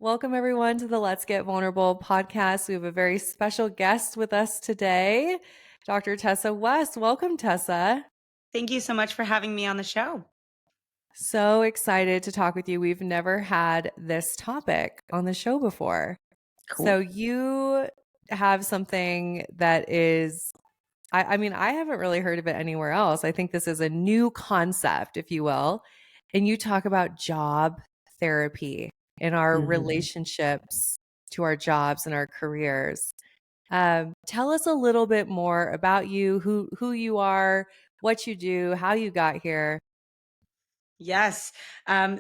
Welcome, everyone, to the Let's Get Vulnerable podcast. We have a very special guest with us today, Dr. Tessa West. Welcome, Tessa. Thank you so much for having me on the show. So excited to talk with you. We've never had this topic on the show before. Cool. So, you have something that is, I mean, I haven't really heard of it anywhere else. I think this is a new concept, if you will. And you talk about job therapy in our relationships to our jobs and our careers. Tell us a little bit more about you, who you are, what you do, how you got here. Yes.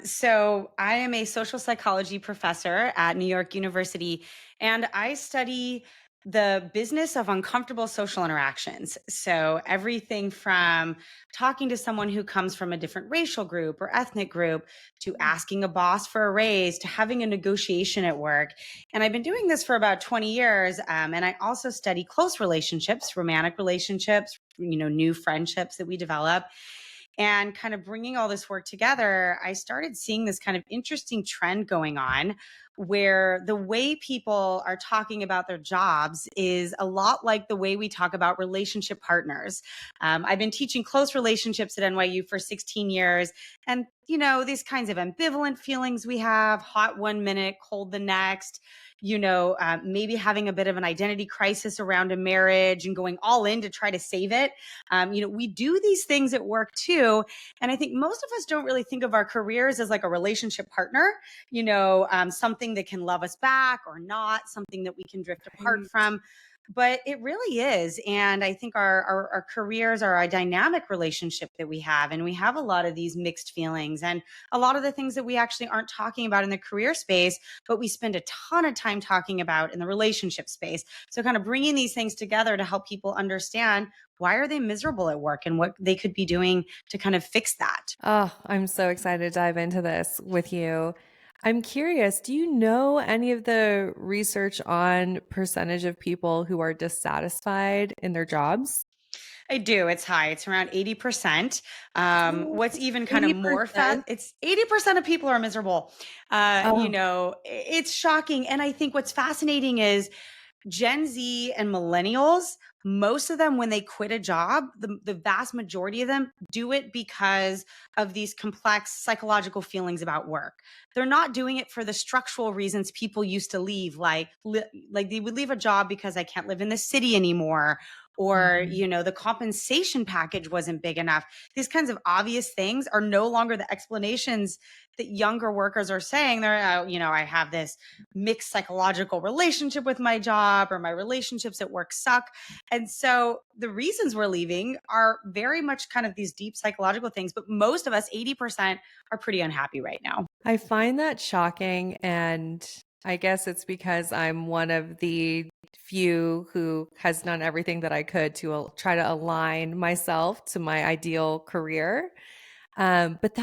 So I am a social psychology professor at New York University, and I study the business of uncomfortable social interactions. So everything from talking to someone who comes from a different racial group or ethnic group to asking a boss for a raise to having a negotiation at work. And I've been doing this for about 20 years. And I also study close relationships, romantic relationships, new friendships that we develop. And kind of bringing all this work together, I started seeing this kind of interesting trend going on where the way people are talking about their jobs is a lot like the way we talk about relationship partners. I've been teaching close relationships at NYU for 16 years. And, these kinds of ambivalent feelings we have, hot 1 minute, cold the next, maybe having a bit of an identity crisis around a marriage and going all in to try to save it. We do these things at work too. And I think most of us don't really think of our careers as like a relationship partner, something that can love us back or not, something that we can drift apart Right. from. But it really is. And I think our careers are a dynamic relationship that we have. And we have a lot of these mixed feelings and a lot of the things that we actually aren't talking about in the career space, but we spend a ton of time talking about in the relationship space. So kind of bringing these things together to help people understand why are they miserable at work and what they could be doing to kind of fix that. Oh, I'm so excited to dive into this with you. I'm curious, do you know any of the research on percentage of people who are dissatisfied in their jobs? I do. It's high. It's around 80%. Oh, What's even kind of more fat, 80%. it's 80% of people are miserable. Oh, It's shocking. And I think what's fascinating is Gen Z and millennials, most of them, when they quit a job, the vast majority of them do it because of these complex psychological feelings about work. They're not doing it for the structural reasons people used to leave, like they would leave a job because I can't live in the city anymore, or mhm. the compensation package wasn't big enough. These kinds of obvious things are no longer the explanations that younger workers are saying. I have this mixed psychological relationship with my job, or my relationships at work suck. And so the reasons we're leaving are very much kind of these deep psychological things, but most of us, 80%, are pretty unhappy right now. I find that shocking. And I guess it's because I'm one of the few who has done everything that I could to try to align myself to my ideal career. But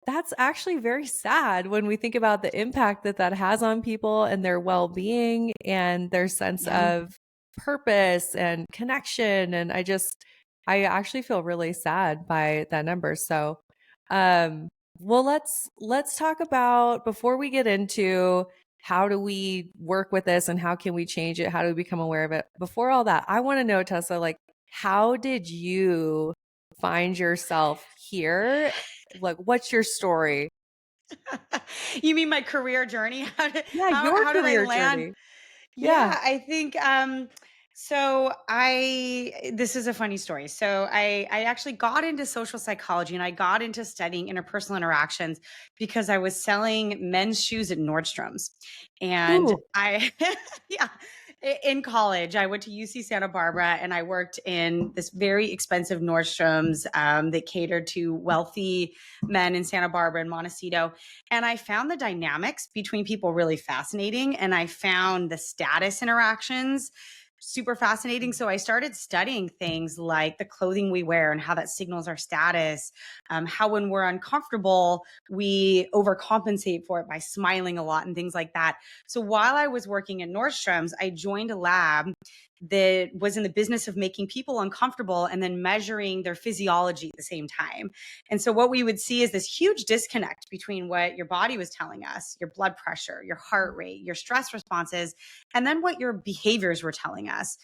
that's actually very sad when we think about the impact that that has on people and their well-being and their sense Yeah. of purpose and connection. And I actually feel really sad by that number. So, um, well, let's talk about, before we get into how do we work with this and how can we change it? How do we become aware of it? Before all that, I want to know, Tessa, like, how did you find yourself here? Like, what's your story? You mean my career journey? How did, Yeah, how, your how did I career land? journey. Yeah. Yeah, I think so I this is a funny story. So I actually got into social psychology and I got into studying interpersonal interactions because I was selling men's shoes at Nordstrom's. And Ooh. I yeah, in college I went to UC Santa Barbara and I worked in this very expensive Nordstrom's that catered to wealthy men in Santa Barbara and Montecito. And I found the dynamics between people really fascinating. And I found the status interactions super fascinating. So I started studying things like the clothing we wear and how that signals our status, how when we're uncomfortable, we overcompensate for it by smiling a lot and things like that. So while I was working at Nordstrom's, I joined a lab that was in the business of making people uncomfortable and then measuring their physiology at the same time. And so what we would see is this huge disconnect between what your body was telling us, your blood pressure, your heart rate, your stress responses, and then what your behaviors were telling us.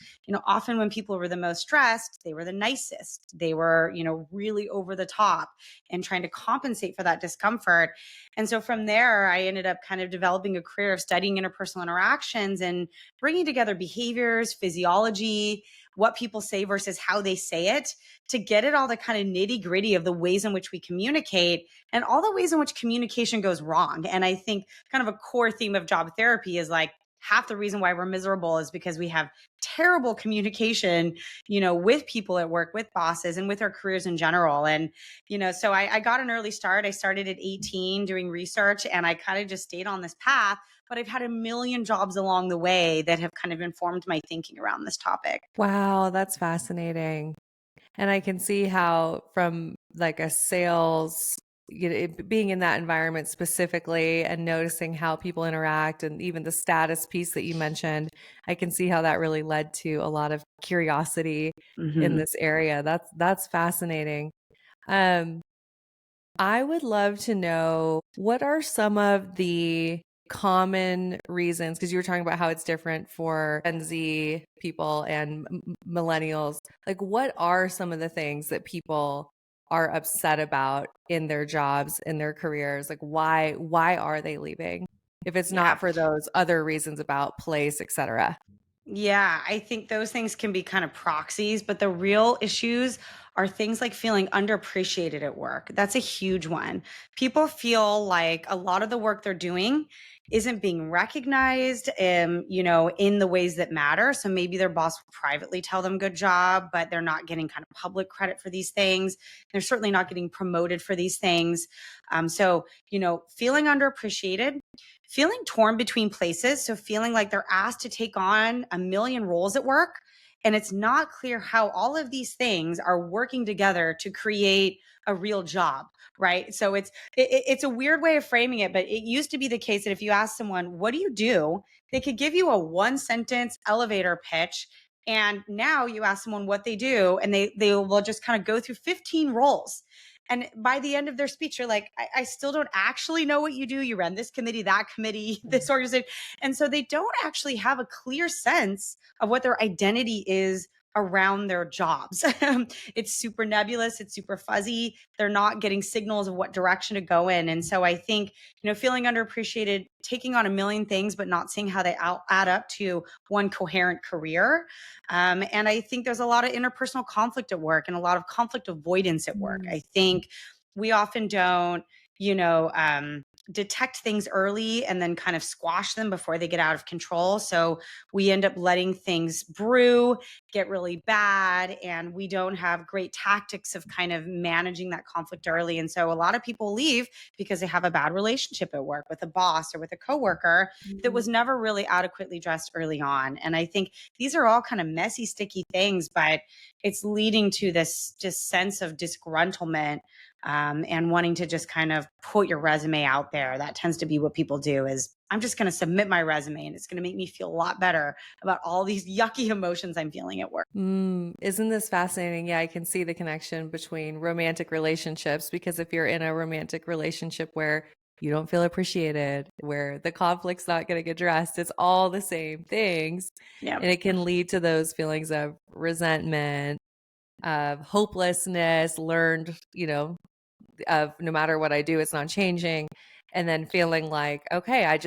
Often when people were the most stressed, they were the nicest. They were, really over the top and trying to compensate for that discomfort. And so from there, I ended up kind of developing a career of studying interpersonal interactions and bringing together behaviors, physiology, what people say versus how they say it, to get it all the kind of nitty gritty of the ways in which we communicate and all the ways in which communication goes wrong. And I think kind of a core theme of job therapy is like, half the reason why we're miserable is because we have terrible communication, with people at work, with bosses, and with our careers in general. And, so I got an early start. I started at 18 doing research, and I kind of just stayed on this path. But I've had a million jobs along the way that have kind of informed my thinking around this topic. Wow, that's fascinating. And I can see how from like a sales, being in that environment specifically and noticing how people interact and even the status piece that you mentioned, I can see how that really led to a lot of curiosity in Hmm. this area. That's fascinating. Um, I would love to know what are some of the common reasons, because you were talking about how it's different for Gen Z people and millennials. Like, what are some of the things that people are upset about in their jobs, in their careers? Like, why are they leaving? If it's Yeah. not for those other reasons about place, etc. Yeah, I think those things can be kind of proxies, but the real issues are things like feeling underappreciated at work. That's a huge one. People feel like a lot of the work they're doing isn't being recognized, in the ways that matter. So maybe their boss will privately tell them good job, but they're not getting kind of public credit for these things. They're certainly not getting promoted for these things. Feeling underappreciated, feeling torn between places. So feeling like they're asked to take on a million roles at work. And it's not clear how all of these things are working together to create a real job, right? So it's a weird way of framing it, but it used to be the case that if you ask someone, what do you do? They could give you a one sentence elevator pitch. And now you ask someone what they do, and they will just kind of go through 15 roles. And by the end of their speech, you're like, I still don't actually know what you do. You ran this committee, that committee, this organization. And so they don't actually have a clear sense of what their identity is around their jobs. It's super nebulous, it's super fuzzy. They're not getting signals of what direction to go in. And so I think, feeling underappreciated, taking on a million things, but not seeing how they add up to one coherent career. And I think there's a lot of interpersonal conflict at work and a lot of conflict avoidance at work. Mm. I think we often don't, detect things early and then kind of squash them before they get out of control. So we end up letting things brew, get really bad, and we don't have great tactics of kind of managing that conflict early. And so a lot of people leave because they have a bad relationship at work with a boss or with a coworker that was never really adequately addressed early on. And I think these are all kind of messy, sticky things, but it's leading to this just sense of disgruntlement, and wanting to just kind of put your resume out there. That tends to be what people do is, I'm just going to submit my resume and it's going to make me feel a lot better about all these yucky emotions I'm feeling at work. Isn't this fascinating? Yeah, I can see the connection between romantic relationships, because if you're in a romantic relationship where you don't feel appreciated, where the conflict's not getting addressed, it's all the same things. Yeah. And it can lead to those feelings of resentment, of hopelessness, learned, of no matter what I do, it's not changing. And then feeling like, okay, I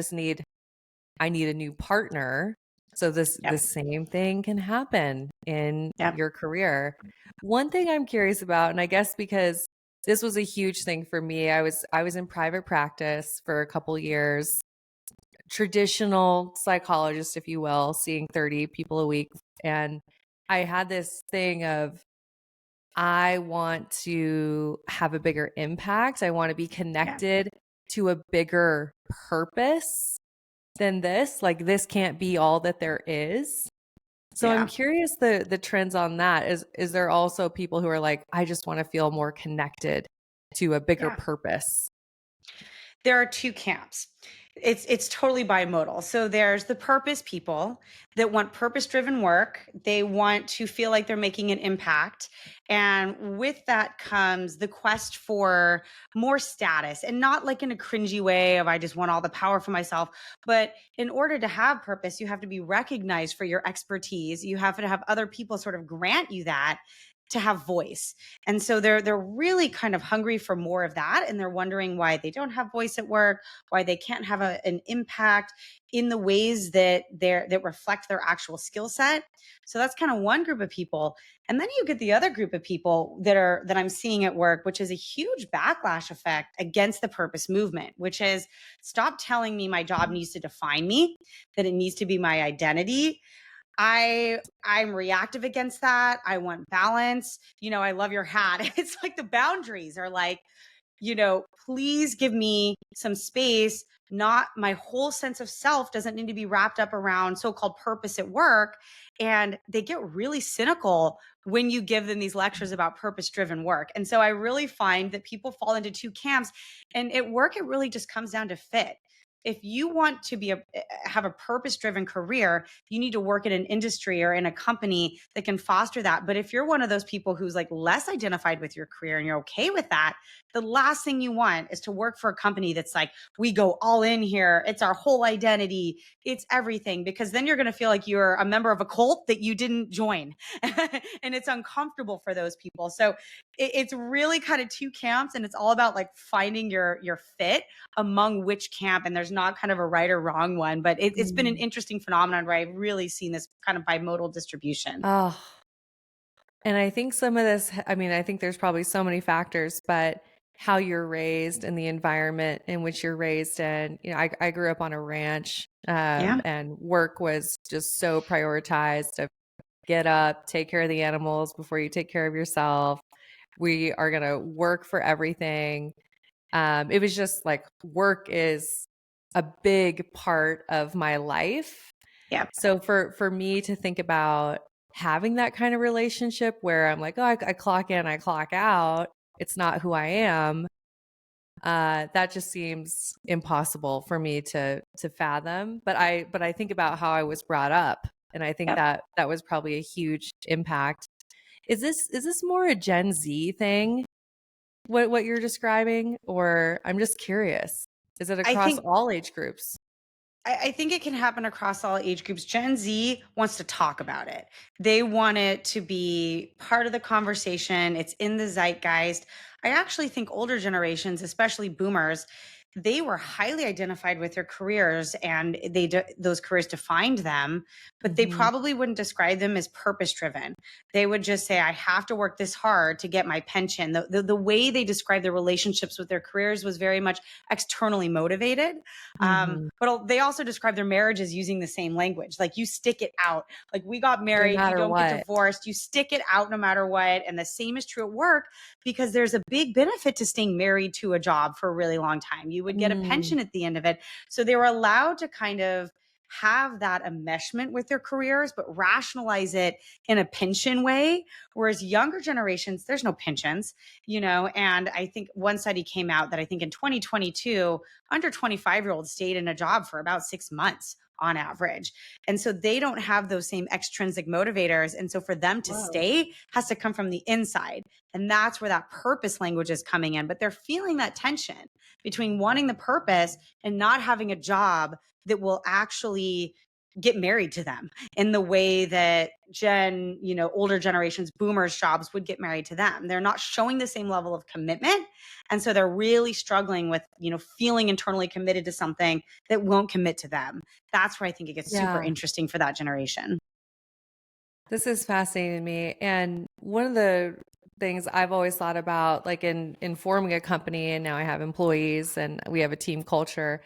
need a new partner. So the Yep. same thing can happen in Yep. your career. One thing I'm curious about, and I guess because this was a huge thing for me, I was in private practice for a couple years, traditional psychologist, if you will, seeing 30 people a week. And I had this thing of, I want to have a bigger impact. I want to be Yeah. connected to a bigger purpose than this. Like, this can't be all that there is. So I'm Yeah. curious the trends on that. Is there also people who are like, I just want to feel more connected to a bigger Yeah. purpose? There are two camps. It's totally bimodal. So there's the purpose people that want purpose-driven work. They want to feel like they're making an impact. And with that comes the quest for more status, and not like in a cringy way of I just want all the power for myself. But in order to have purpose, you have to be recognized for your expertise. You have to have other people sort of grant you that to have voice. And so they're really kind of hungry for more of that, and they're wondering why they don't have voice at work, why they can't have an impact in the ways that reflect their actual skill set. So that's kind of one group of people. And then you get the other group of people that I'm seeing at work, which is a huge backlash effect against the purpose movement, which is stop telling me my job needs to define me, that it needs to be my identity. I'm reactive against that. I want balance. I love your hat. It's like the boundaries are like, please give me some space. Not my whole sense of self doesn't need to be wrapped up around so called purpose at work. And they get really cynical when you give them these lectures about purpose driven work. And so I really find that people fall into two camps. And at work, it really just comes down to fit. If you want to have a purpose driven career, you need to work in an industry or in a company that can foster that. But if you're one of those people who's like less identified with your career and you're okay with that, the last thing you want is to work for a company that's like, we go all in here. It's our whole identity. It's everything. Because then you're going to feel like you're a member of a cult that you didn't join. And it's uncomfortable for those people. So it's really kind of two camps, and it's all about like finding your fit among which camp. And there's not kind of a right or wrong one, but it's been an Mm. interesting phenomenon where I've really seen this kind of bimodal distribution. Oh, and I think some of this, I mean, I think there's probably so many factors, but how you're raised and the environment in which you're raised in. I grew up on a ranch, Yeah. and work was just so prioritized to get up, take care of the animals before you take care of yourself. We are going to work for everything. It was just like work is a big part of my life. Yeah. So for me to think about having that kind of relationship where I'm like, oh, I clock in, I clock out, it's not who I am. That just seems impossible for me to fathom. But I think about how I was brought up, and I think Yep. that was probably a huge impact. Is this more a Gen Z thing? What you're describing, or I'm just curious. Is it I across think all age groups? I think it can happen across all age groups. Gen Z wants to talk about it. They want it to be part of the conversation. It's in the zeitgeist. I actually think older generations, especially boomers, they were highly identified with their careers, and those careers defined them, but they Mhm. probably wouldn't describe them as purpose driven. They would just say, I have to work this hard to get my pension. The way they described their relationships with their careers was very much externally motivated. Mhm. But they also describe their marriages using the same language. Like, you stick it out. Like, we got No married, you matter don't get what. divorced, you stick it out no matter what. And the same is true at work, because there's a big benefit to staying married to a job for a really long time. You would get a Mm. pension at the end of it. So they were allowed to kind of have that enmeshment with their careers, but rationalize it in a pension way. Whereas younger generations, there's no pensions. And I think one study came out that I think in 2022, under 25-year-olds stayed in a job for about 6 months on average. And so they don't have those same extrinsic motivators. And so for them to Whoa. stay has to come from the inside. And that's where that purpose language is coming in. But they're feeling that tension between wanting the purpose and not having a job that will actually get married to them in the way that older generations, boomers jobs would get married to them. They're not showing the same level of commitment. And so they're really struggling with, feeling internally committed to something that won't commit to them. That's where I think it gets super Yeah. interesting for that generation. This is fascinating to me. And one of the things I've always thought about, like in forming a company, and now I have employees and we have a team culture.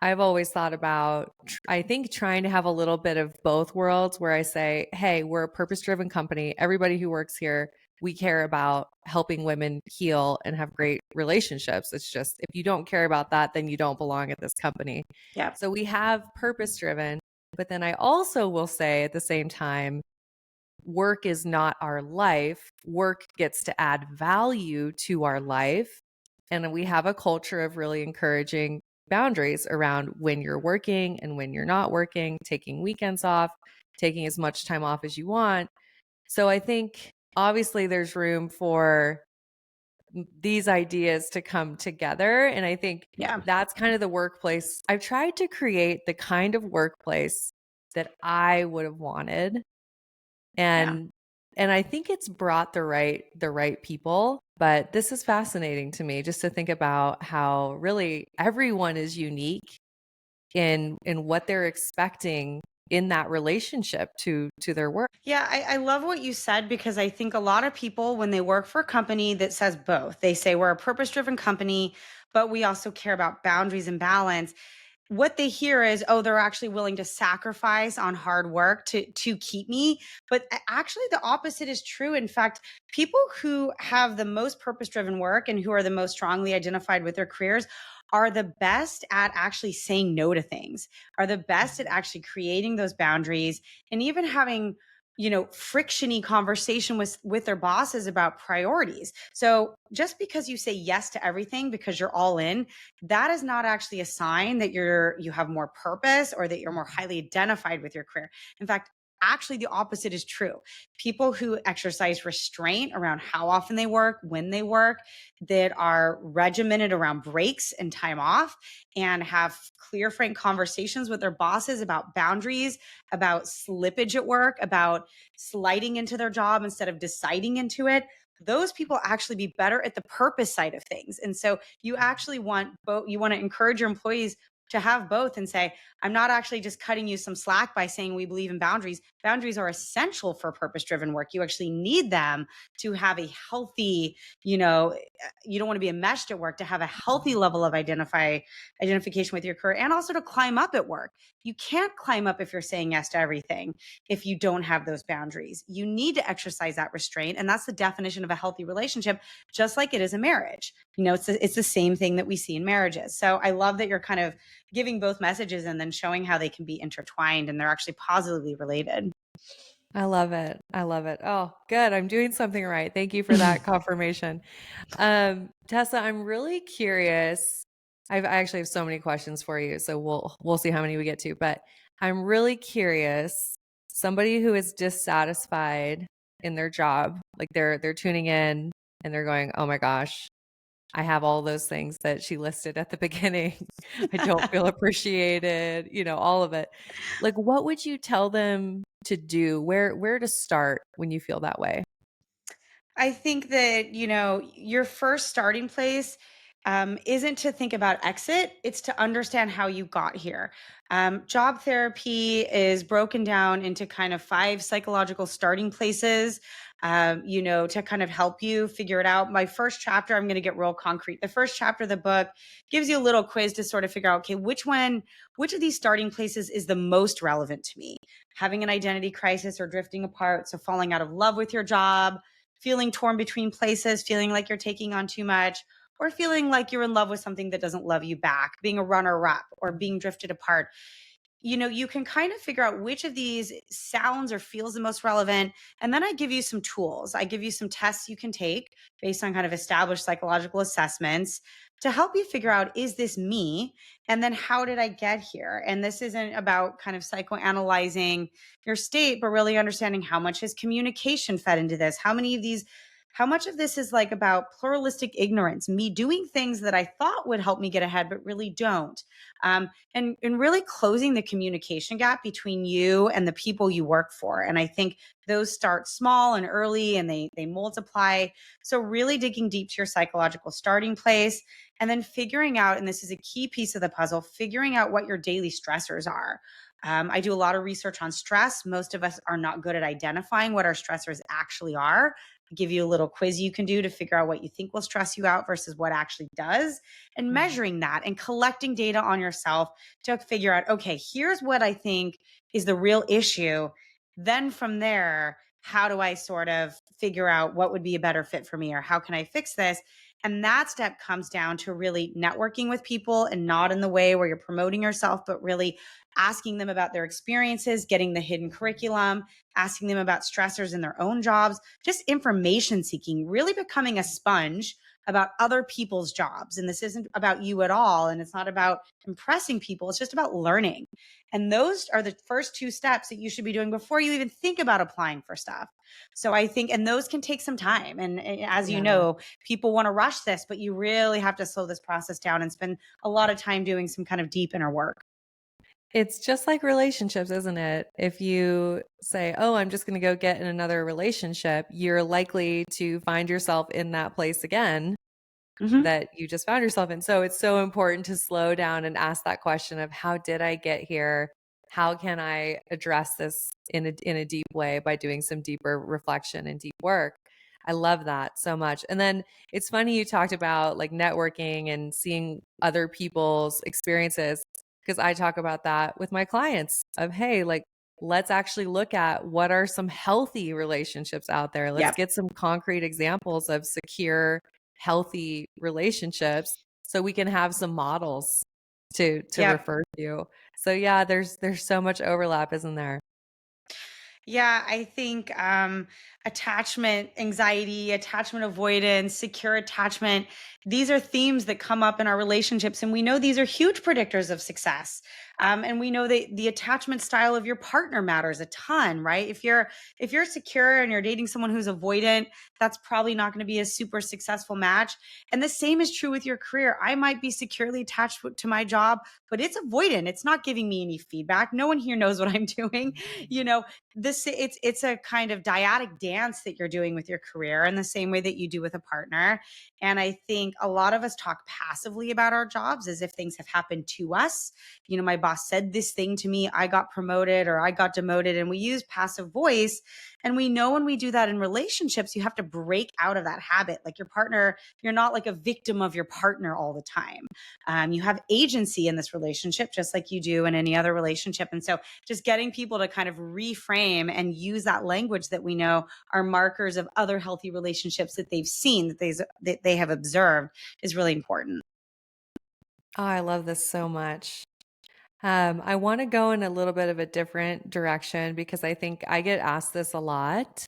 I've always thought about, I think, trying to have a little bit of both worlds where I say, hey, we're a purpose driven company. Everybody who works here, we care about helping women heal and have great relationships. It's just, if you don't care about that, then you don't belong at this company. Yep. So we have purpose driven. But then I also will say at the same time, work is not our life. Work gets to add value to our life. And we have a culture of really encouraging boundaries around when you're working and when you're not working, taking weekends off, taking as much time off as you want. So I think obviously there's room for these ideas to come together. And I think Yeah. that's kind of the workplace. I've tried to create the kind of workplace that I would have wanted. Yeah. And I think it's brought the right people, but this is fascinating to me just to think about how really everyone is unique in what they're expecting in that relationship to their work. Yeah, I love what you said because I think a lot of people, when they work for a company that says both, they say we're a purpose driven company, but we also care about boundaries and balance. What they hear is, oh, they're actually willing to sacrifice on hard work to keep me. But actually, the opposite is true. In fact, people who have the most purpose driven work and who are the most strongly identified with their careers are the best at actually saying no to things, are the best at actually creating those boundaries and even having frictiony conversation with their bosses about priorities. So just because you say yes to everything because you're all in, that is not actually a sign that you have more purpose or that you're more highly identified with your career. In fact, actually the opposite is true. People who exercise restraint around how often they work, when they work, that are regimented around breaks and time off, and have clear, frank conversations with their bosses about boundaries, about slippage at work, about sliding into their job instead of deciding into it, those people actually be better at the purpose side of things. And so you actually want both, you want to encourage your employees to have both and say, I'm not actually just cutting you some slack by saying we believe in boundaries. Boundaries are essential for purpose driven work. You actually need them to have a healthy, you don't want to be enmeshed at work, to have a healthy level of identification with your career, and also to climb up at work. You can't climb up if you're saying yes to everything if you don't have those boundaries. You need to exercise that restraint. And that's the definition of a healthy relationship, just like it is a marriage. It's the same thing that we see in marriages. So I love that you're kind of giving both messages and then showing how they can be intertwined and they're actually positively related. I love it. I love it. Oh, good. I'm doing something right. Thank you for that confirmation. Tessa, I'm really curious. I actually have so many questions for you, so we'll see how many we get to, but I'm really curious. Somebody who is dissatisfied in their job, like they're tuning in and they're going, "Oh my gosh, I have all those things that she listed at the beginning. I don't feel appreciated, all of it." Like, what would you tell them to do? Where to start when you feel that way? I think that, your first starting place isn't to think about exit, it's to understand how you got here. Job therapy is broken down into kind of 5 psychological starting places, to kind of help you figure it out. My first chapter, I'm going to get real concrete. The first chapter of the book gives you a little quiz to sort of figure out, okay, which of these starting places is the most relevant to me? Having an identity crisis or drifting apart, so falling out of love with your job, feeling torn between places, feeling like you're taking on too much, or feeling like you're in love with something that doesn't love you back, being a runner up or being drifted apart. You can kind of figure out which of these sounds or feels the most relevant. And then I give you some tools. I give you some tests you can take based on kind of established psychological assessments to help you figure out, is this me? And then how did I get here? And this isn't about kind of psychoanalyzing your state, but really understanding how much has communication fed into this? How much of this is like about pluralistic ignorance, me doing things that I thought would help me get ahead, but really don't? And really closing the communication gap between you and the people you work for. And I think those start small and early and they multiply. So really digging deep to your psychological starting place and then figuring out, and this is a key piece of the puzzle, figuring out what your daily stressors are. I do a lot of research on stress. Most of us are not good at identifying what our stressors actually are. Give you a little quiz you can do to figure out what you think will stress you out versus what actually does, and Mhm. measuring that and collecting data on yourself to figure out, okay, here's what I think is the real issue. Then from there, how do I sort of figure out what would be a better fit for me, or how can I fix this? And that step comes down to really networking with people, and not in the way where you're promoting yourself, but really asking them about their experiences, getting the hidden curriculum, asking them about stressors in their own jobs, just information seeking, really becoming a sponge about other people's jobs. And this isn't about you at all. And it's not about impressing people. It's just about learning. And those are the first two steps that you should be doing before you even think about applying for stuff. So I think, and those can take some time. And as you Yeah. know, people want to rush this, but you really have to slow this process down and spend a lot of time doing some kind of deep inner work. It's just like relationships, isn't it? If you say, "Oh, I'm just going to go get in another relationship," you're likely to find yourself in that place again Hmm. that you just found yourself in. So it's so important to slow down and ask that question of how did I get here? How can I address this in a deep way by doing some deeper reflection and deep work? I love that so much. And then it's funny you talked about like networking and seeing other people's experiences because I talk about that with my clients of hey, like let's actually look at what are some healthy relationships out there. Let's Yep. get some concrete examples of secure healthy relationships so we can have some models to Yep. refer to. So yeah, there's so much overlap, isn't there? Yeah, I think attachment anxiety, attachment avoidance, secure attachment, these are themes that come up in our relationships. And we know these are huge predictors of success. And we know that the attachment style of your partner matters a ton, right? If you're secure and you're dating someone who's avoidant, that's probably not going to be a super successful match. And the same is true with your career. I might be securely attached to my job, but it's avoidant. It's not giving me any feedback. No one here knows what I'm doing. You know, this it's a kind of dyadic dance that you're doing with your career in the same way that you do with a partner. And I think a lot of us talk passively about our jobs as if things have happened to us. My boss said this thing to me, I got promoted or I got demoted, and we use passive voice. And we know when we do that in relationships, you have to break out of that habit. Like your partner, you're not like a victim of your partner all the time. You have agency in this relationship just like you do in any other relationship. And so just getting people to kind of reframe and use that language that we know are markers of other healthy relationships that they've seen, that they have observed, is really important. Oh, I love this so much. I want to go in a little bit of a different direction because I think I get asked this a lot,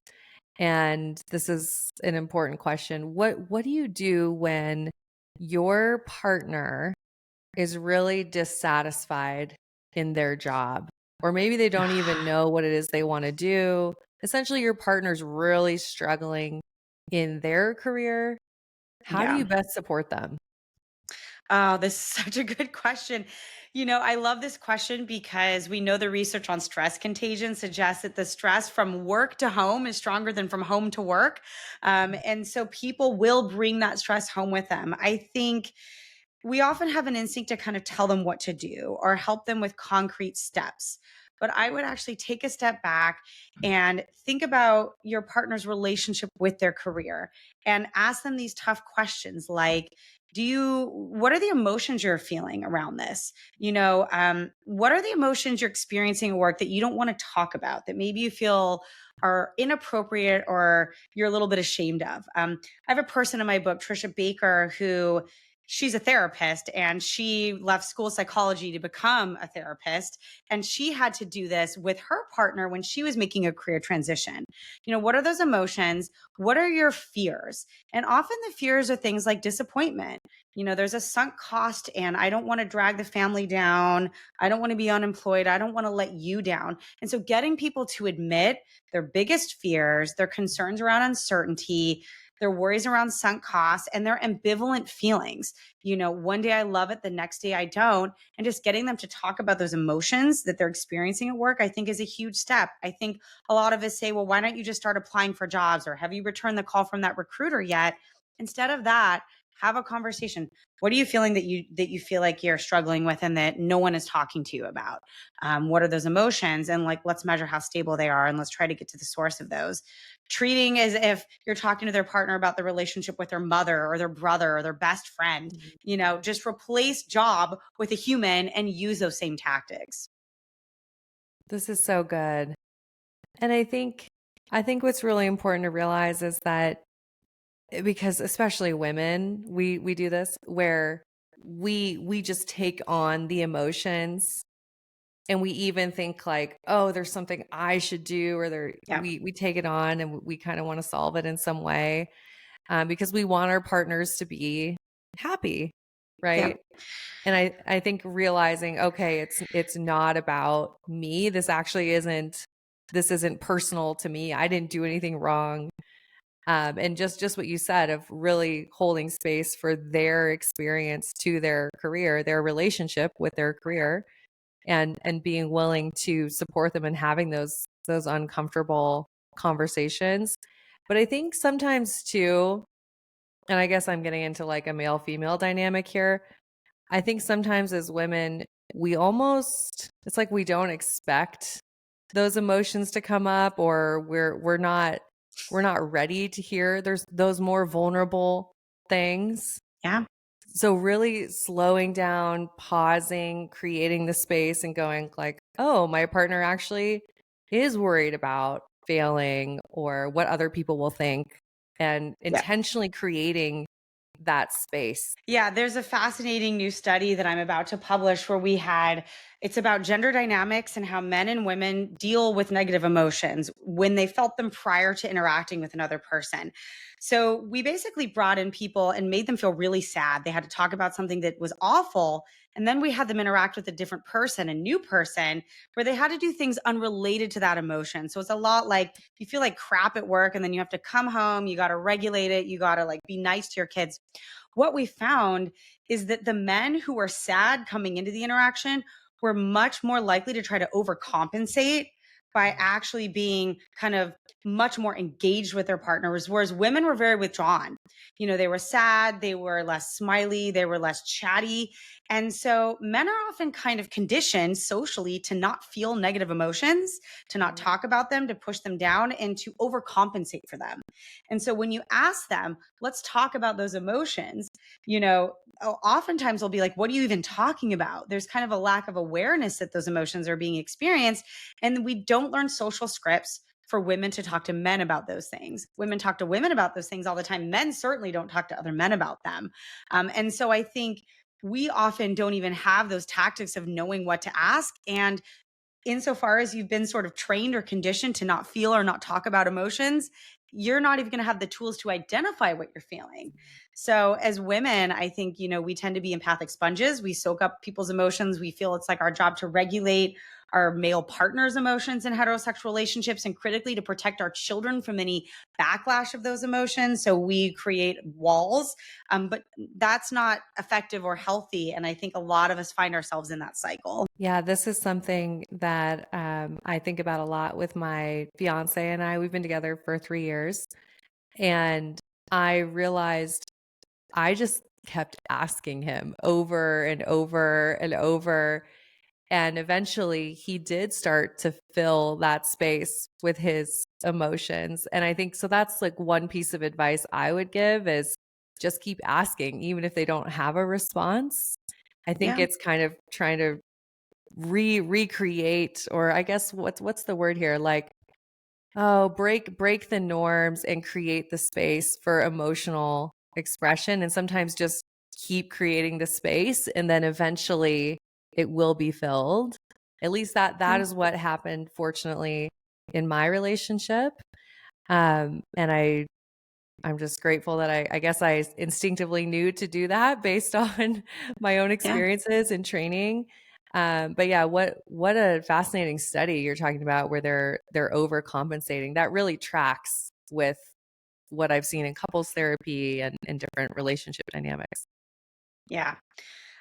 and this is an important question. What do you do when your partner is really dissatisfied in their job, or maybe they don't even know what it is they want to do? Essentially, your partner's really struggling in their career. How do Yeah. you best support them? Oh, this is such a good question. I love this question because we know the research on stress contagion suggests that the stress from work to home is stronger than from home to work. And so people will bring that stress home with them. I think we often have an instinct to kind of tell them what to do or help them with concrete steps. But I would actually take a step back and think about your partner's relationship with their career and ask them these tough questions like, what are the emotions you're feeling around this? What are the emotions you're experiencing at work that you don't want to talk about, that maybe you feel are inappropriate or you're a little bit ashamed of? I have a person in my book, Trisha Baker, who she's a therapist and she left school psychology to become a therapist. And she had to do this with her partner when she was making a career transition. What are those emotions? What are your fears? And often the fears are things like disappointment. There's a sunk cost, and I don't want to drag the family down. I don't want to be unemployed. I don't want to let you down. And so getting people to admit their biggest fears, their concerns around uncertainty, their worries around sunk costs, and their ambivalent feelings. One day I love it, the next day I don't. And just getting them to talk about those emotions that they're experiencing at work, I think is a huge step. I think a lot of us say, well, why don't you just start applying for jobs? Or have you returned the call from that recruiter yet? Instead of that, have a conversation. What are you feeling that you feel like you're struggling with and that no one is talking to you about? What are those emotions? And like, let's measure how stable they are and let's try to get to the source of those. Treating as if you're talking to their partner about the relationship with their mother or their brother or their best friend. Just replace job with a human and use those same tactics. This is so good. And I think what's really important to realize is that because especially women, we do this where we just take on the emotions and we even think like, oh, there's something I should do, or there Yeah. we take it on and we kind of want to solve it in some way. because we want our partners to be happy, Yeah. right? And I think realizing, okay, it's not about me. This isn't personal to me. I didn't do anything wrong. And just what you said of really holding space for their experience to their career, their relationship with their career, and being willing to support them and having those uncomfortable conversations. But I think sometimes too, and I guess I'm getting into like a male female dynamic here. I think sometimes as women, it's like we don't expect those emotions to come up, or we're not ready to hear there's those more vulnerable things. Yeah. So really slowing down, pausing, creating the space and going like, "Oh, my partner actually is worried about failing or what other people will think," and Yeah. intentionally creating that space. Yeah, there's a fascinating new study that I'm about to publish where it's about gender dynamics and how men and women deal with negative emotions when they felt them prior to interacting with another person. So we basically brought in people and made them feel really sad. They had to talk about something that was awful. And then we had them interact with a different person, a new person, where they had to do things unrelated to that emotion. So it's a lot like you feel like crap at work and then you have to come home, you got to regulate it, you got to like be nice to your kids. What we found is that the men who were sad coming into the interaction were much more likely to try to overcompensate by actually being kind of much more engaged with their partners, whereas women were very withdrawn. They were sad, they were less smiley, they were less chatty. And so men are often kind of conditioned socially to not feel negative emotions, to not Mhm. talk about them, to push them down, and to overcompensate for them. And so when you ask them, let's talk about those emotions, oftentimes they'll be like, what are you even talking about? There's kind of a lack of awareness that those emotions are being experienced. And we don't learn social scripts for women to talk to men about those things. Women talk to women about those things all the time. Men certainly don't talk to other men about them. And so I think we often don't even have those tactics of knowing what to ask. And insofar as you've been sort of trained or conditioned to not feel or not talk about emotions, you're not even going to have the tools to identify what you're feeling. So, as women, I think, we tend to be empathic sponges. We soak up people's emotions. We feel it's like our job to regulate our male partner's emotions in heterosexual relationships and critically to protect our children from any backlash of those emotions. So, we create walls, but that's not effective or healthy. And I think a lot of us find ourselves in that cycle. Yeah, this is something that I think about a lot with my fiance and I. We've been together for 3 years, and I realized I just kept asking him over and over and over. And eventually he did start to fill that space with his emotions. And I think so that's like one piece of advice I would give is just keep asking, even if they don't have a response. I think Yeah. it's kind of trying to recreate, or I guess what's the word here? Like, oh, break the norms and create the space for emotional expression. And sometimes just keep creating the space and then eventually it will be filled. At least that Yeah. is what happened, fortunately, in my relationship. And I'm just grateful that I guess I instinctively knew to do that based on my own Yeah. experiences and training. But yeah, what a fascinating study you're talking about where they're overcompensating. That really tracks with what I've seen in couples therapy and different relationship dynamics. Yeah.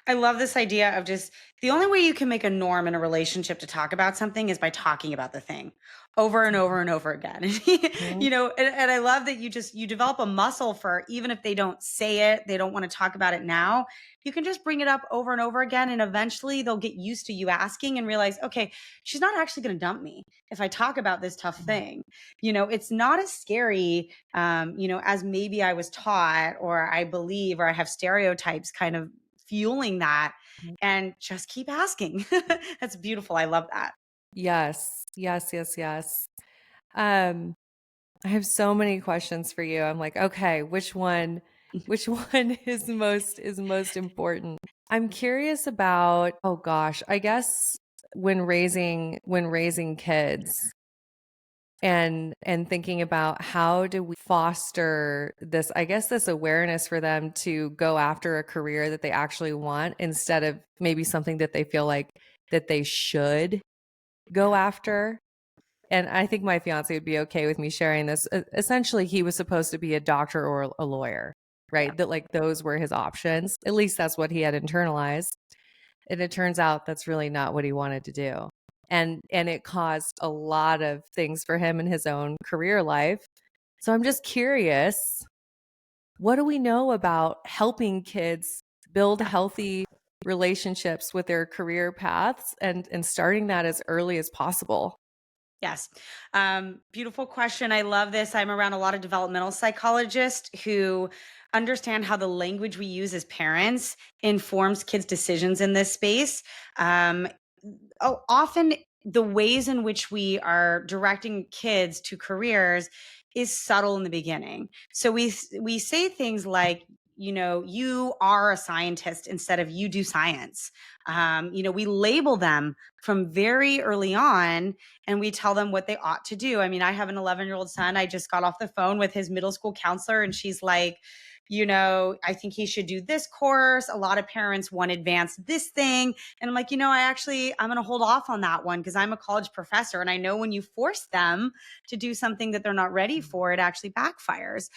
I love this idea of just the only way you can make a norm in a relationship to talk about something is by talking about the thing over and over and over again. Mhm. And I love that you develop a muscle for even if they don't say it, they don't want to talk about it now. You can just bring it up over and over again. And eventually they'll get used to you asking and realize, okay, she's not actually going to dump me if I talk about this tough thing. It's not as scary, as maybe I was taught or I believe or I have stereotypes kind of fueling that and just keep asking. That's beautiful. I love that. Yes. Yes, yes, yes. Um, I have so many questions for you. I'm like, okay, which one is most important? I'm curious about, oh gosh, I guess when raising kids, and thinking about how do we foster this, I guess, this awareness for them to go after a career that they actually want instead of maybe something that they feel like that they should go Yeah. after. And I think my fiance would be okay with me sharing this. Essentially, he was supposed to be a doctor or a lawyer, Yeah. right? That like those were his options. At least that's what he had internalized. And it turns out that's really not what he wanted to do. And it caused a lot of things for him in his own career life. So I'm just curious, what do we know about helping kids build Yeah. healthy relationships with their career paths and starting that as early as possible? Yes. Beautiful question. I love this. I'm around a lot of developmental psychologists who understand how the language we use as parents informs kids' decisions in this space. Um, Often the ways in which we are directing kids to careers is subtle in the beginning. So we say things like, you are a scientist instead of you do science. We label them from very early on, and we tell them what they ought to do. I mean, I have an 11-year-old son. I just got off the phone with his middle school counselor, and she's like, I think he should do this course. A lot of parents want advanced this thing. And I'm like, I'm going to hold off on that one because I'm a college professor. And I know when you force them to do something that they're not ready for, it actually backfires.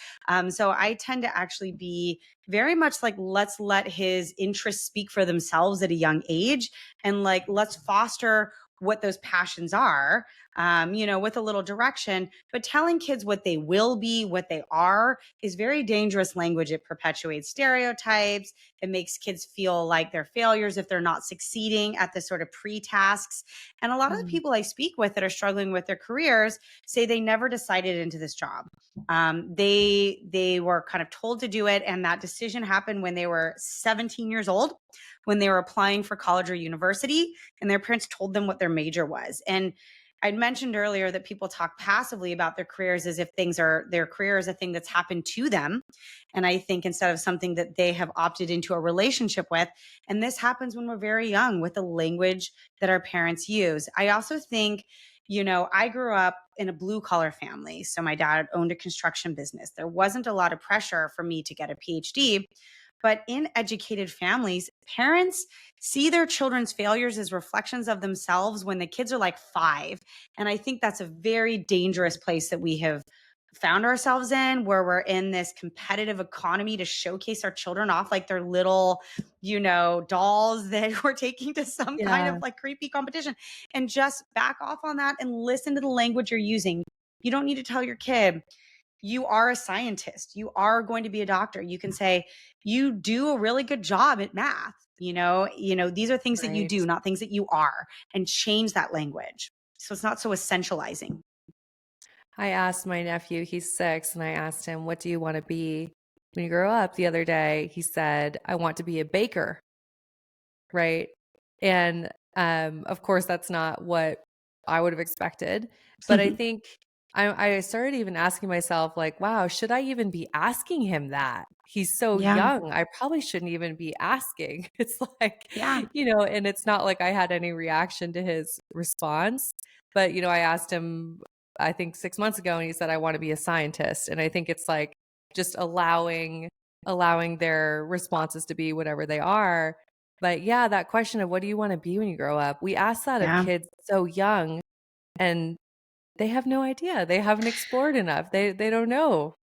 So I tend to actually be very much like, let's let his interests speak for themselves at a young age. And like, let's foster what those passions are, with a little direction. But telling kids what they will be, what they are, is very dangerous language. It perpetuates stereotypes. It makes kids feel like they're failures if they're not succeeding at the sort of pre-tasks. And a lot of the Mm, people I speak with that are struggling with their careers say they never decided into this job. They were kind of told to do it, and that decision happened when they were 17 years old, when they were applying for college or university, and their parents told them what their major was. And I'd mentioned earlier that people talk passively about their careers as if their career is a thing that's happened to them. And I think instead of something that they have opted into a relationship with, and this happens when we're very young with the language that our parents use. I also think, I grew up in a blue collar family. So my dad owned a construction business. There wasn't a lot of pressure for me to get a PhD. But in educated families, parents see their children's failures as reflections of themselves when the kids are like 5. And I think that's a very dangerous place that we have found ourselves in, where we're in this competitive economy to showcase our children off like they're little, dolls that we're taking to some kind of yeah, like creepy competition. And just back off on that and listen to the language you're using. You don't need to tell your kid, you are a scientist. You are going to be a doctor. You can say, you do a really good job at math. These are things that you right. do, not things that you are, and change that language. So it's not so essentializing. I asked my nephew, he's 6, and I asked him, "What do you want to be when you grow up?" The other day, he said, "I want to be a baker." Right? And, of course, that's not what I would have expected, but I think I started even asking myself, like, "Wow, should I even be asking him that? He's so Yeah. young, I probably shouldn't even be asking." It's like, Yeah. and it's not like I had any reaction to his response, but, I asked him, I think 6 months ago, and he said, "I wanna be a scientist," and I think it's, like, just allowing their responses to be whatever they are. But yeah, that question of what do you wanna be when you grow up? We ask that of Yeah. kids so young, and they have no idea. They haven't explored enough. They don't know.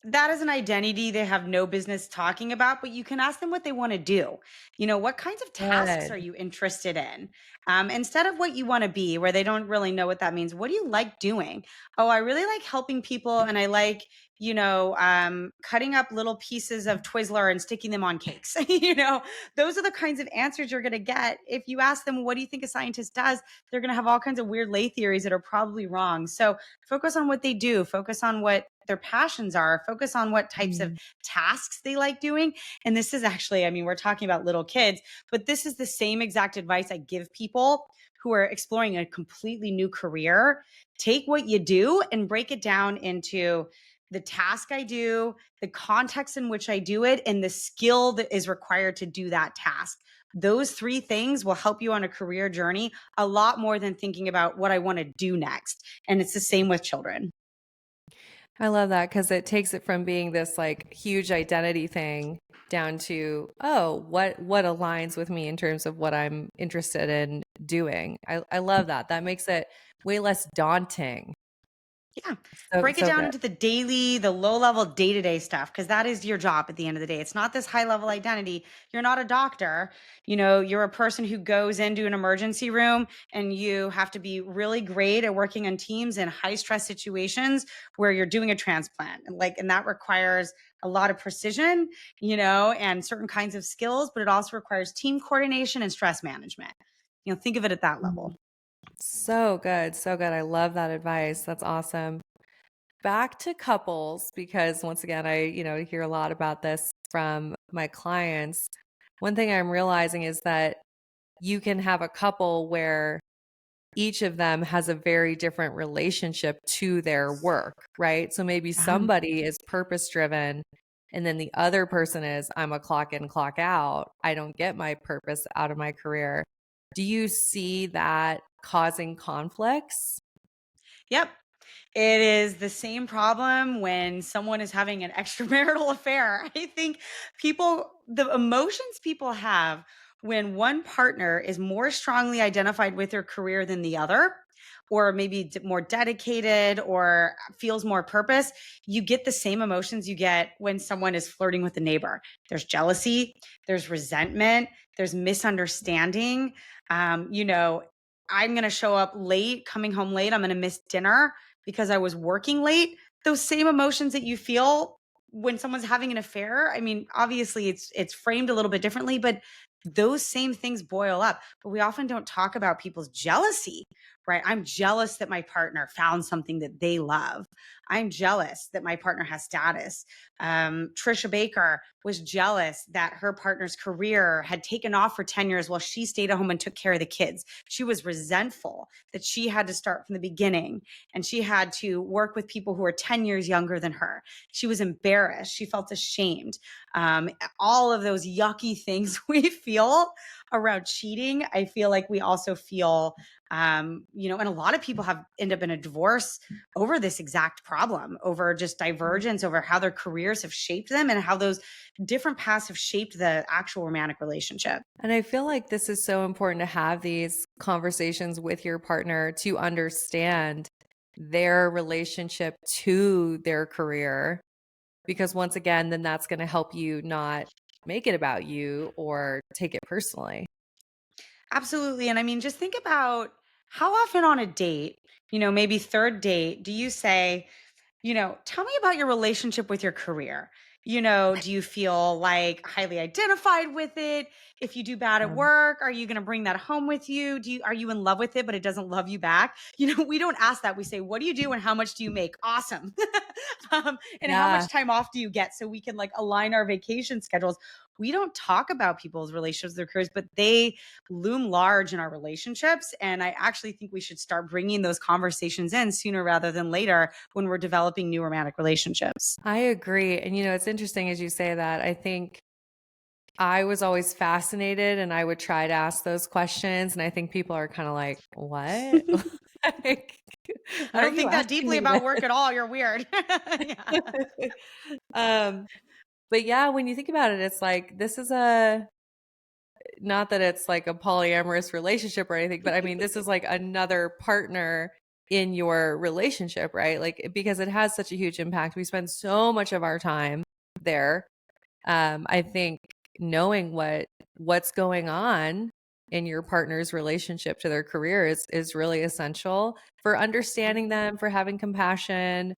That is an identity they have no business talking about, but you can ask them what they want to do. What kinds of tasks are Good. you interested in? Instead of what you want to be, where they don't really know what that means, what do you like doing? Oh, I really like helping people, and I like, cutting up little pieces of Twizzler and sticking them on cakes. Those are the kinds of answers you're going to get. If you ask them, what do you think a scientist does? They're going to have all kinds of weird lay theories that are probably wrong. So focus on what they do, focus on what their passions are, focus on what types of Mm, tasks they like doing. And this is actually, I mean, we're talking about little kids, but this is the same exact advice I give people who are exploring a completely new career. Take what you do and break it down into the task I do, the context in which I do it, and the skill that is required to do that task. Those three things will help you on a career journey a lot more than thinking about what I want to do next. And it's the same with children. I love that because it takes it from being this like huge identity thing down to, oh, what aligns with me in terms of what I'm interested in doing. I love that. That makes it way less daunting. Yeah. So Break it so down good. into the daily, the low level day to day stuff, because that is your job at the end of the day. It's not this high level identity. You're not a doctor. You're a person who goes into an emergency room and you have to be really great at working on teams in high stress situations where you're doing a transplant. And that requires a lot of precision, and certain kinds of skills, but it also requires team coordination and stress management. Think of it at that Mhm. level. So good. So good. I love that advice. That's awesome. Back to couples, because once again, I hear a lot about this from my clients. One thing I'm realizing is that you can have a couple where each of them has a very different relationship to their work, right? So maybe Um, somebody is purpose driven and then the other person is, I'm a clock in, clock out. I don't get my purpose out of my career. Do you see that causing conflicts? yep. It is the same problem when someone is having an extramarital affair. I think the emotions people have when one partner is more strongly identified with their career than the other, or maybe more dedicated or feels more purpose, you get the same emotions you get when someone is flirting with a neighbor. There's jealousy, there's resentment, there's misunderstanding. Um, you know, I'm going to show up late, coming home late. I'm going to miss dinner because I was working late. Those same emotions that you feel when someone's having an affair, I mean, obviously it's framed a little bit differently, but those same things boil up. But we often don't talk about people's jealousy, right? I'm jealous that my partner found something that they love. I'm jealous that my partner has status. Trisha Baker was jealous that her partner's career had taken off for 10 years while she stayed at home and took care of the kids. She was resentful that she had to start from the beginning and she had to work with people who were 10 years younger than her. She was embarrassed. She felt ashamed. All of those yucky things we feel around cheating, I feel like we also feel, and a lot of people have end up in a divorce over this exact problem, over just divergence, over how their careers have shaped them and how those different paths have shaped the actual romantic relationship. And I feel like this is so important to have these conversations with your partner to understand their relationship to their career. Because once again, then that's going to help you not make it about you or take it personally. Absolutely. And I mean, just think about how often on a date, maybe third date, do you say, tell me about your relationship with your career. Do you feel like highly identified with it? If you do bad at Um, work, are you going to bring that home with you? Are you in love with it, but it doesn't love you back? We don't ask that. We say, what do you do and how much do you make? Awesome. And how yeah. much time off do you get so we can like align our vacation schedules? We don't talk about people's relationships, their careers, but they loom large in our relationships. And I actually think we should start bringing those conversations in sooner rather than later when we're developing new romantic relationships. I agree. And it's interesting as you say that. I think I was always fascinated and I would try to ask those questions. And I think people are kind of like, what? Like, I why are don't you think that asking deeply me about work this? at all. You're weird. Yeah. um, but yeah, when you think about it, it's like this is not that it's like a polyamorous relationship or anything, but I mean, this is like another partner in your relationship, right? Like, because it has such a huge impact. We spend so much of our time there. I think knowing what's going on in your partner's relationship to their career is really essential for understanding them, for having compassion,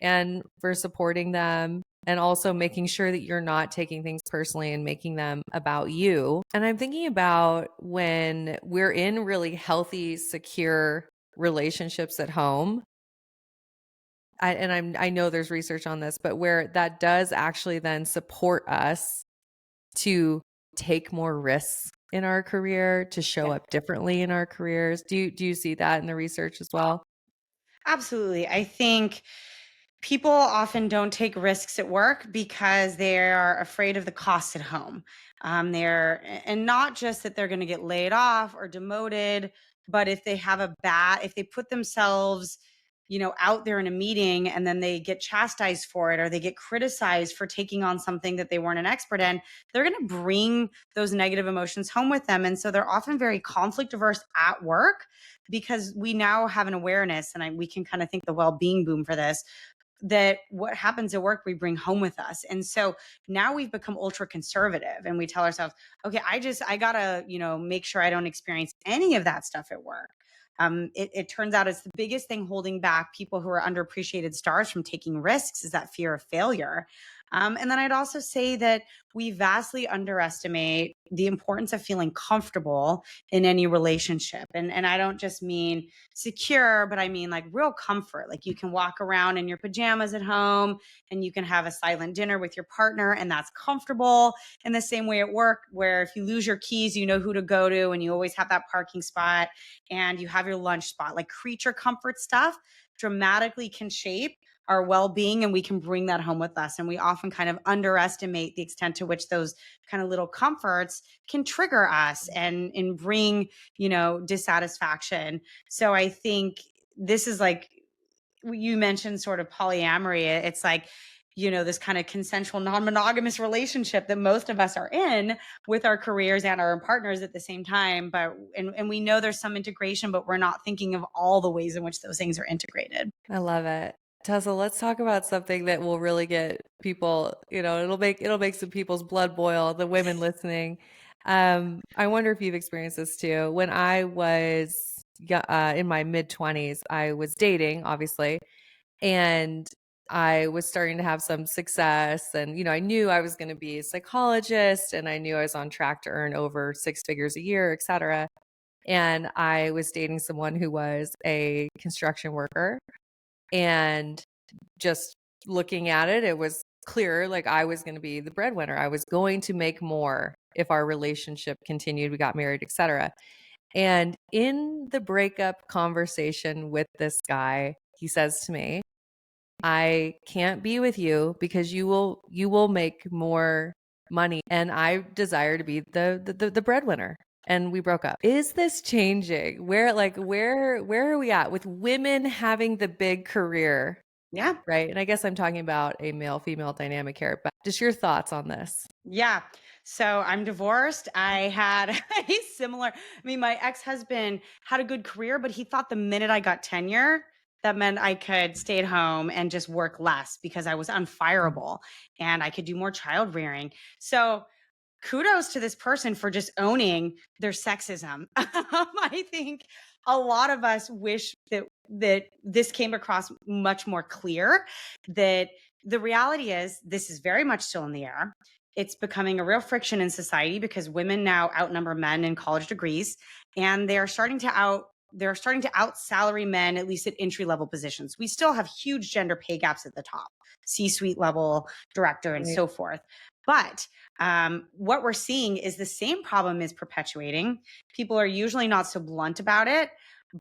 and for supporting them, and also making sure that you're not taking things personally and making them about you. And I'm thinking about when we're in really healthy, secure relationships at home. I know there's research on this, but where that does actually then support us to take more risks in our career, to show Yeah. up differently in our careers. Do you see that in the research as well? Absolutely. I think people often don't take risks at work because they are afraid of the costs at home. And not just that they're going to get laid off or demoted, but if they have if they put themselves, out there in a meeting and then they get chastised for it or they get criticized for taking on something that they weren't an expert in, they're going to bring those negative emotions home with them. And so they're often very conflict averse at work because we now have an awareness, and we can kind of think the well-being boom for this, that what happens at work we bring home with us. And so now we've become ultra conservative and we tell ourselves, okay, I gotta, make sure I don't experience any of that stuff at work. It turns out it's the biggest thing holding back people who are underappreciated stars from taking risks, is that fear of failure. And then I'd also say that we vastly underestimate the importance of feeling comfortable in any relationship. And I don't just mean secure, but I mean like real comfort. Like you can walk around in your pajamas at home and you can have a silent dinner with your partner, and that's comfortable. In the same way at work, where if you lose your keys, you know who to go to and you always have that parking spot and you have your lunch spot. Like creature comfort stuff dramatically can shape our well-being, and we can bring that home with us. And we often kind of underestimate the extent to which those kind of little comforts can trigger us and bring, dissatisfaction. So I think this is like, you mentioned sort of polyamory. It's like, this kind of consensual non-monogamous relationship that most of us are in with our careers and our partners at the same time. But and we know there's some integration, but we're not thinking of all the ways in which those things are integrated. I love it. Tessa, let's talk about something that will really get people, it'll make some people's blood boil, the women listening. I wonder if you've experienced this too. When I was in my mid-20s, I was dating, obviously, and I was starting to have some success. And, I knew I was going to be a psychologist, and I knew I was on track to earn over 6 figures a year, et cetera. And I was dating someone who was a construction worker. And just looking at it, it was clear like I was going to be the breadwinner. I was going to make more if our relationship continued. We got married, etc. And in the breakup conversation with this guy, he says to me, "I can't be with you because you will make more money, and I desire to be the breadwinner." And we broke up. Is this changing? Where are we at with women having the big career? Yeah. Right. And I guess I'm talking about a male female dynamic here, but just your thoughts on this. Yeah. So I'm divorced. I had a similar, my ex-husband had a good career, but he thought the minute I got tenure, that meant I could stay at home and just work less because I was unfireable and I could do more child rearing. So kudos to this person for just owning their sexism. I think a lot of us wish that this came across much more clear, that the reality is this is very much still in the air. It's becoming a real friction in society because women now outnumber men in college degrees, and they're starting to out salary men, at least at entry level positions. We still have huge gender pay gaps at the top, C-suite level, director, and Right. so forth. But what we're seeing is the same problem is perpetuating. People are usually not so blunt about it,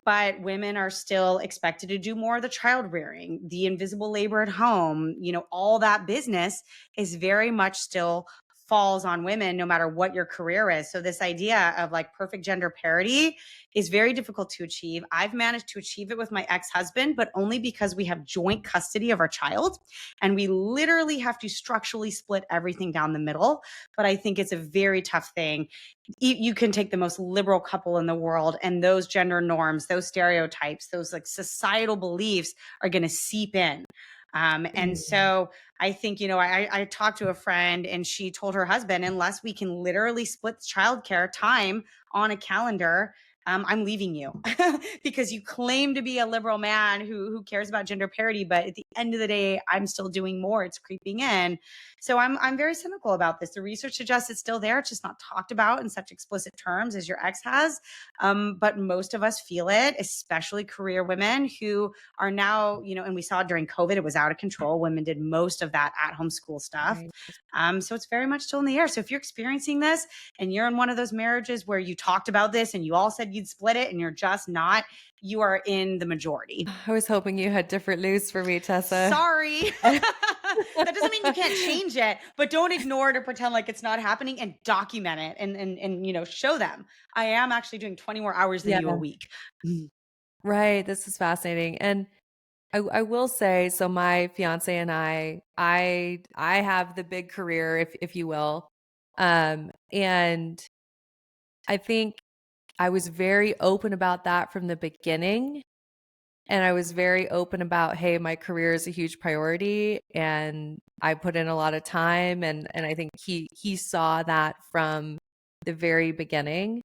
but women are still expected to do more of the child rearing, the invisible labor at home. All that business is very much still falls on women no matter what your career is. So this idea of like perfect gender parity is very difficult to achieve. I've managed to achieve it with my ex-husband, but only because we have joint custody of our child and we literally have to structurally split everything down the middle. But I think it's a very tough thing. You can take the most liberal couple in the world, and those gender norms, those stereotypes, those like societal beliefs are going to seep in. And so I think, I talked to a friend and she told her husband, unless we can literally split childcare time on a calendar, I'm leaving you because you claim to be a liberal man who cares about gender parity, but at the end of the day, I'm still doing more. It's creeping in. So I'm very cynical about this. The research suggests it's still there. It's just not talked about in such explicit terms as your ex has. But most of us feel it, especially career women who are now, and we saw during COVID, it was out of control. Women did most of that at home school stuff. Right. So it's very much still in the air. So if you're experiencing this and you're in one of those marriages where you talked about this and you all said you'd split it and you're just not, you are in the majority. I was hoping you had different news for me, Tessa. Sorry. That doesn't mean you can't change it, but don't ignore it or pretend like it's not happening, and document it, and show them, I am actually doing 20 more hours than Yeah. you a week. Mm. Right. This is fascinating. And I will say, so my fiance and I have the big career, if you will. And I think I was very open about that from the beginning. And I was very open about, hey, my career is a huge priority and I put in a lot of time, and I think he saw that from the very beginning.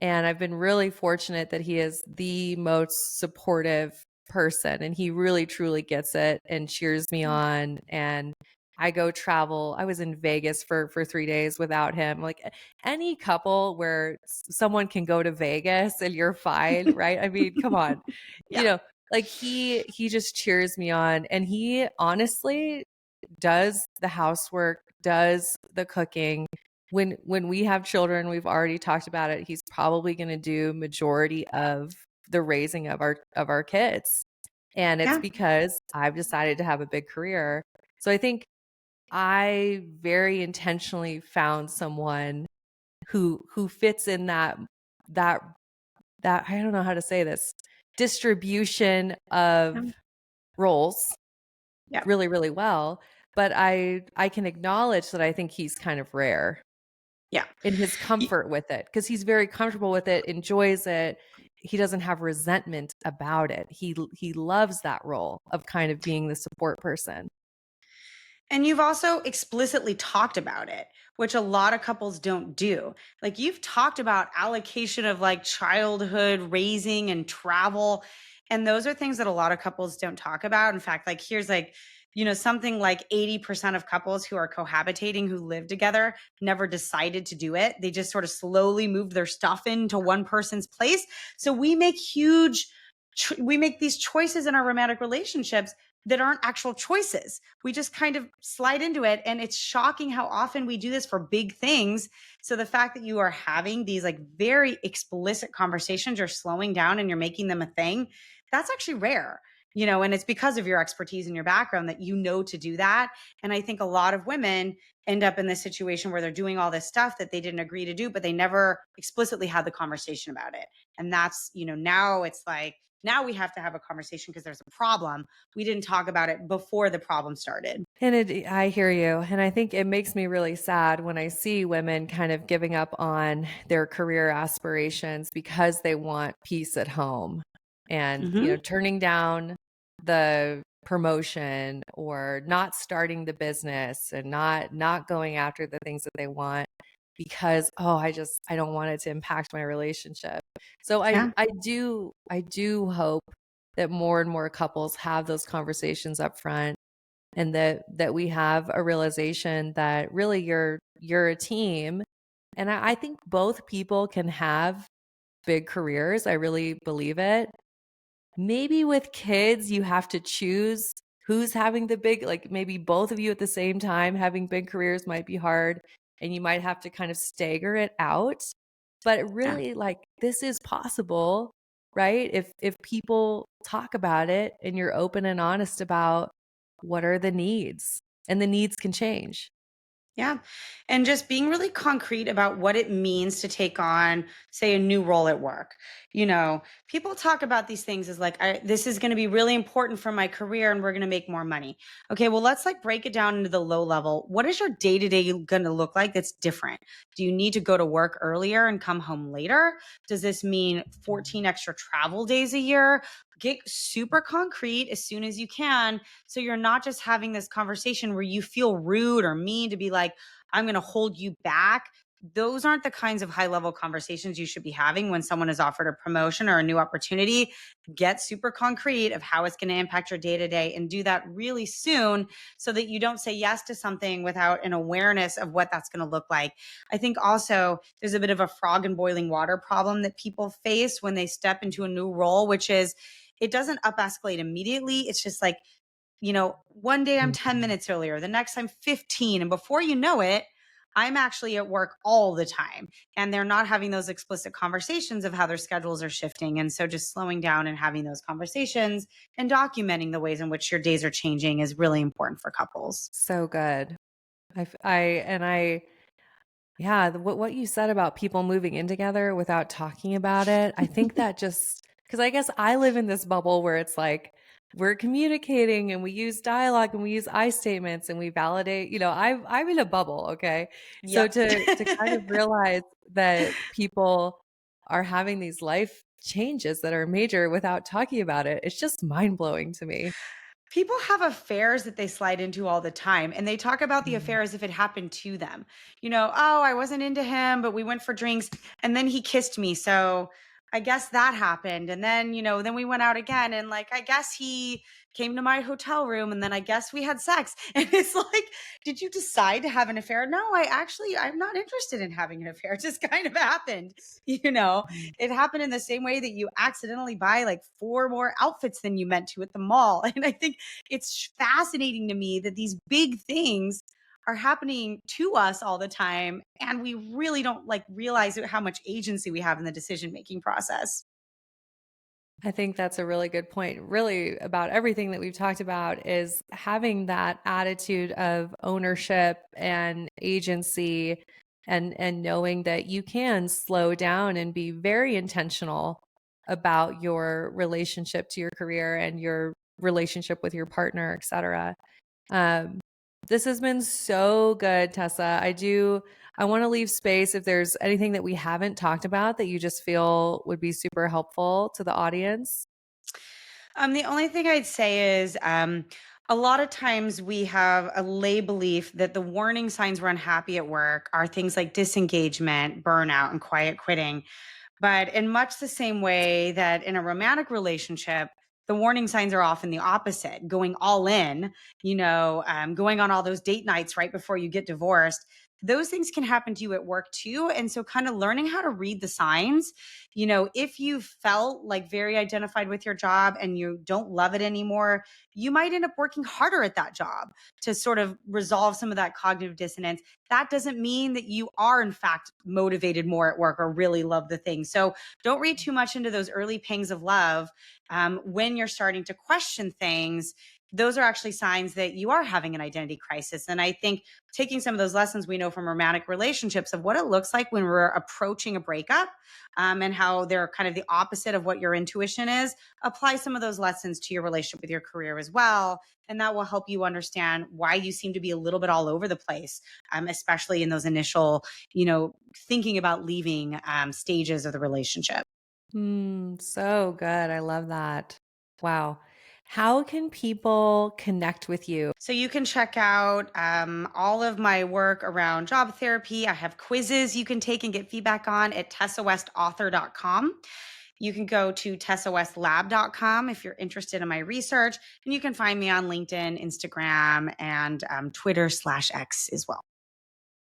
And I've been really fortunate that he is the most supportive person, and he really truly gets it and cheers me on. And I go travel. I was in Vegas for 3 days without him. Like any couple where someone can go to Vegas and you're fine, right? I mean, come on. You Yeah. know, like he just cheers me on, and he honestly does the housework, does the cooking. When we have children, we've already talked about it. He's probably going to do majority of the raising of our kids. And it's Yeah. because I've decided to have a big career. So I think I very intentionally found someone who fits in that that I don't know how to say this, distribution Yeah. of roles Yeah. really, really well. But I can acknowledge that I think he's kind of rare Yeah. in his Y- comfort with it, because he's very comfortable with it, enjoys it. He doesn't have resentment about it. He loves that role of kind of being the support person. And you've also explicitly talked about it, which a lot of couples don't do. Like, you've talked about allocation of like childhood raising and travel. And those are things that a lot of couples don't talk about. In fact, like, here's like, something like 80% of couples who are cohabitating, who live together, never decided to do it. They just sort of slowly moved their stuff into one person's place. So we make these choices in our romantic relationships that aren't actual choices. We just kind of slide into it. And it's shocking how often we do this for big things. So the fact that you are having these like very explicit conversations, you're slowing down and you're making them a thing, that's actually rare. And it's because of your expertise and your background that to do that. And I think a lot of women end up in this situation where they're doing all this stuff that they didn't agree to do, but they never explicitly had the conversation about it. And that's, now it's like, now we have to have a conversation because there's a problem. We didn't talk about it before the problem started. And I hear you. And I think it makes me really sad when I see women kind of giving up on their career aspirations because they want peace at home and, Hmm. turning down the promotion or not starting the business and not going after the things that they want because, oh, I don't want it to impact my relationship. So Yeah. I do hope that more and more couples have those conversations up front, and that we have a realization that really you're a team. And I think both people can have big careers. I really believe it. Maybe with kids, you have to choose who's having the big, like maybe both of you at the same time having big careers might be hard, and you might have to kind of stagger it out. But Yeah. really, like, this is possible, right? If people talk about it and you're open and honest about what are the needs, and the needs can change. Yeah. And just being really concrete about what it means to take on, say, a new role at work. People talk about these things as like, this is going to be really important for my career and we're going to make more money. Okay. Well, let's like break it down into the low level. What is your day to day going to look like that's different? Do you need to go to work earlier and come home later? Does this mean 14 extra travel days a year? Get super concrete as soon as you can. So you're not just having this conversation where you feel rude or mean to be like, I'm going to hold you back. Those aren't the kinds of high level conversations you should be having when someone is offered a promotion or a new opportunity. Get super concrete of how it's going to impact your day to day, and do that really soon so that you don't say yes to something without an awareness of what that's going to look like. I think also there's a bit of a frog in boiling water problem that people face when they step into a new role, which is it doesn't up escalate immediately. It's just like, one day I'm 10 Mhm. minutes earlier, the next I'm 15. And before you know it, I'm actually at work all the time. And they're not having those explicit conversations of how their schedules are shifting. And so just slowing down and having those conversations and documenting the ways in which your days are changing is really important for couples. So good. I yeah, what you said about people moving in together without talking about it, I think that just because I guess I live in this bubble where it's like we're communicating and we use dialogue and we use I statements and we validate, I'm in a bubble, okay? So Yep. to kind of realize that people are having these life changes that are major without talking about it, it's just mind-blowing to me. People have affairs that they slide into all the time, and they talk about the Mm. affair as if it happened to them. Oh, I wasn't into him, but we went for drinks and then he kissed me. So I guess that happened. And then, then we went out again and like I guess he came to my hotel room and then I guess we had sex. And it's like, did you decide to have an affair? No, I'm not interested in having an affair. It just kind of happened. You know, Mm. it happened in the same way that you accidentally buy like four more outfits than you meant to at the mall. And I think it's fascinating to me that these big things are happening to us all the time and we really don't like realize how much agency we have in the decision making process. I think that's a really good point. Really, about everything that we've talked about is having that attitude of ownership and agency and knowing that you can slow down and be very intentional about your relationship to your career and your relationship with your partner, etc. Um, this has been so good, Tessa. I want to leave space if there's anything that we haven't talked about that you just feel would be super helpful to the audience. The only thing I'd say is a lot of times we have a lay belief that the warning signs we're unhappy at work are things like disengagement, burnout, and quiet quitting. But in much the same way that in a romantic relationship, the warning signs are often the opposite, going all in, going on all those date nights right before you get divorced. Those things can happen to you at work too. And so, kind of learning how to read the signs, if you felt like very identified with your job and you don't love it anymore, you might end up working harder at that job to sort of resolve some of that cognitive dissonance. That doesn't mean that you are, in fact, motivated more at work or really love the thing. So don't read too much into those early pangs of love. When you're starting to question things, those are actually signs that you are having an identity crisis. And I think taking some of those lessons we know from romantic relationships of what it looks like when we're approaching a breakup and how they're kind of the opposite of what your intuition is, apply some of those lessons to your relationship with your career as well. And that will help you understand why you seem to be a little bit all over the place, especially in those initial, thinking about leaving stages of the relationship. So good. I love that. Wow. How can people connect with you? So you can check out all of my work around job therapy. I have quizzes you can take and get feedback on at tessawestauthor.com. You can go to tessawestlab.com if you're interested in my research. And you can find me on LinkedIn, Instagram, and Twitter/X as well.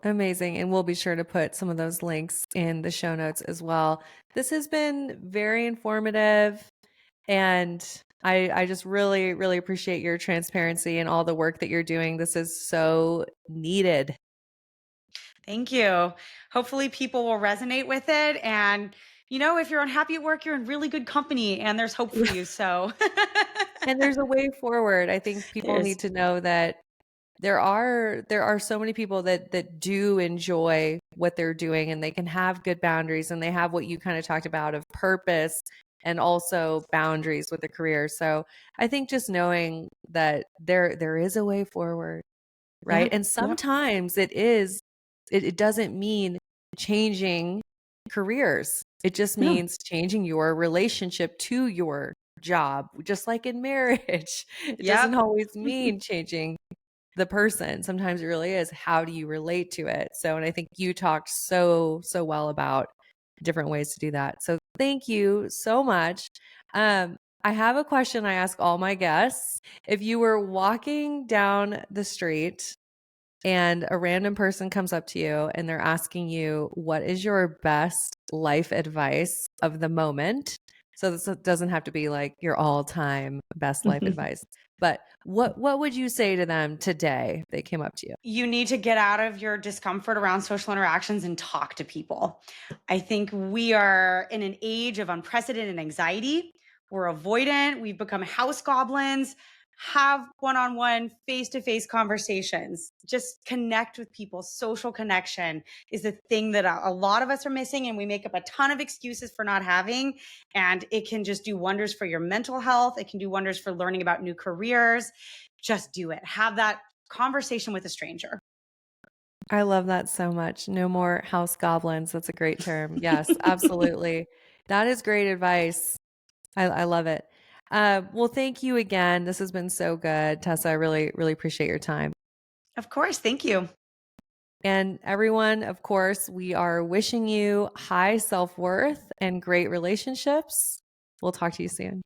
Amazing. And we'll be sure to put some of those links in the show notes as well. This has been very informative. And I just really, really appreciate your transparency and all the work that you're doing. This is so needed. Thank you. Hopefully, people will resonate with it. And, if you're unhappy at work, you're in really good company and there's hope for you. So, And there's a way forward. I think people there's, need to know that there are so many people that do enjoy what they're doing and they can have good boundaries and they have what you kind of talked about of purpose and also boundaries with the career. So I think just knowing that there is a way forward, right? yeah, And yeah, sometimes it doesn't mean changing careers. It just no, means changing your relationship to your job, just like in marriage. It doesn't yep. always mean changing the person. Sometimes it really is how do you relate to it. So, and I think you talked so well about different ways to do that. So thank you so much. I have a question I ask all my guests. If you were walking down the street and a random person comes up to you and they're asking you, what is your best life advice of the moment? So this doesn't have to be like your all-time best life advice. But what would you say to them today if they came up to you? You need to get out of your discomfort around social interactions and talk to people. I think we are in an age of unprecedented anxiety. We're avoidant. We've become house goblins. Have one on one, face to face conversations. Just connect with people. Social connection is the thing that a lot of us are missing, and we make up a ton of excuses for not having. And it can just do wonders for your mental health. It can do wonders for learning about new careers. Just do it. Have that conversation with a stranger. I love that so much. No more house goblins. That's a great term. Yes, absolutely. That is great advice. I love it. Well, thank you again. This has been so good, Tessa. I really, really appreciate your time. Of course. Thank you. And everyone, of course, we are wishing you high self worth and great relationships. We'll talk to you soon.